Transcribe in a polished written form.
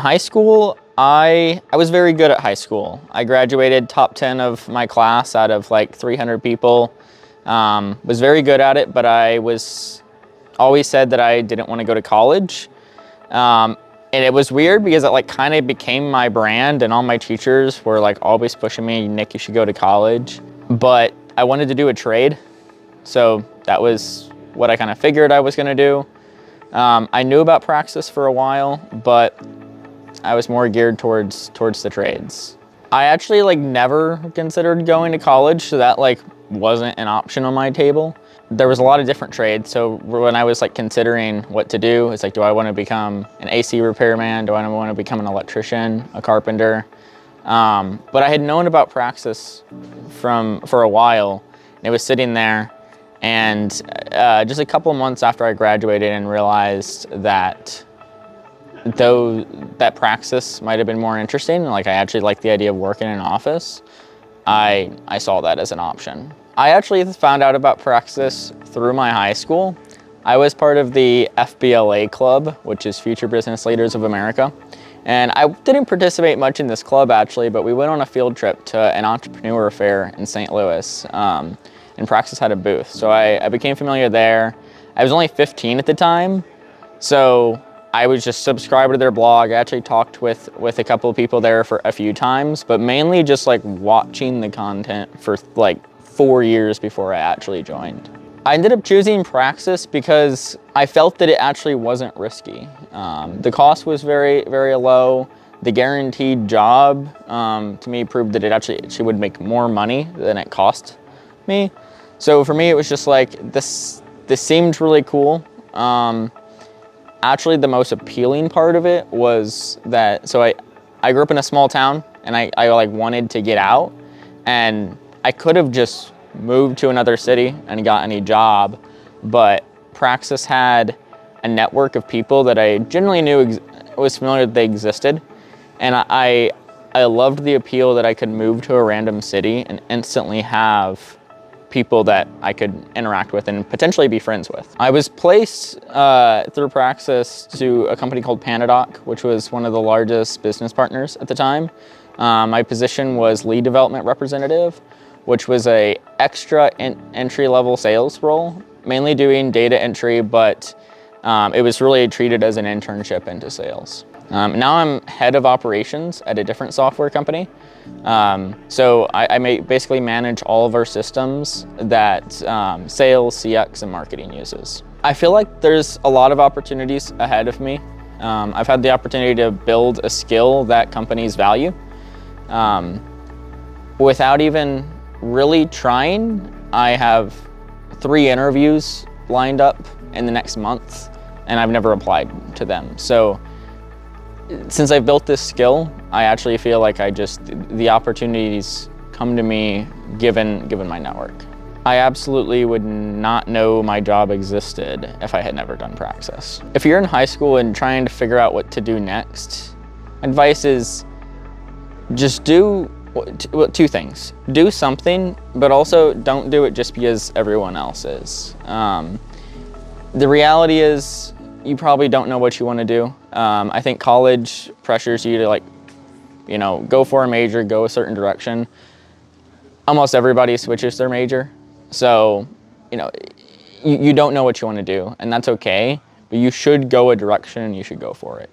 high school, I was very good at high school. I graduated top 10 of my class out of like 300 people. Was very good at it, but I was always said that I didn't want to go to college. And it was weird because it like kind of became my brand, and all my teachers were like always pushing me, Nick, you should go to college. But I wanted to do a trade, so that was what I kind of figured I was going to do. I knew about Praxis for a while, but I was more geared towards the trades. I actually like never considered going to college, so that like wasn't an option on my table. There was a lot of different trades, so when I was like considering what to do, it's like, do I want to become an AC repairman? Do I want to become an electrician, a carpenter? But I had known about Praxis for a while, and it was sitting there. And just a couple months after I graduated and realized that that Praxis might have been more interesting, like I actually liked the idea of working in an office, I saw that as an option. I actually found out about Praxis through my high school. I was part of the FBLA club, which is Future Business Leaders of America. And I didn't participate much in this club actually, but we went on a field trip to an entrepreneur fair in St. Louis. And Praxis had a booth. So I became familiar there. I was only 15 at the time, so I was just subscribed to their blog. I actually talked with a couple of people there for a few times, but mainly just like watching the content for like 4 years before I actually joined. I ended up choosing Praxis because I felt that it actually wasn't risky. The cost was very, very low. The guaranteed job to me proved that it actually would make more money than it cost me. So for me, it was just like, this seemed really cool. Actually, the most appealing part of it was that, so I grew up in a small town, and I like wanted to get out, and I could have just moved to another city and got any job, but Praxis had a network of people that I generally knew was familiar that they existed, and I loved the appeal that I could move to a random city and instantly have people that I could interact with and potentially be friends with. I was placed through Praxis to a company called Panadoc, which was one of the largest business partners at the time. My position was lead development representative, which was a extra entry-level sales role, mainly doing data entry, but it was really treated as an internship into sales. Now I'm head of operations at a different software company. So I basically manage all of our systems that sales, CX, and marketing uses. I feel like there's a lot of opportunities ahead of me. I've had the opportunity to build a skill that companies value. Without even really trying, I have 3 interviews lined up in the next month, and I've never applied to them. So since I've built this skill, I actually feel like the opportunities come to me given my network. I absolutely would not know my job existed if I had never done Praxis. If you're in high school and trying to figure out what to do next, advice is just do 2 things. Do something, but also don't do it just because everyone else is. The reality is, you probably don't know what you want to do. I think college pressures you to like, go for a major, go a certain direction. Almost everybody switches their major. So, you don't know what you want to do, and that's okay, but you should go a direction and you should go for it.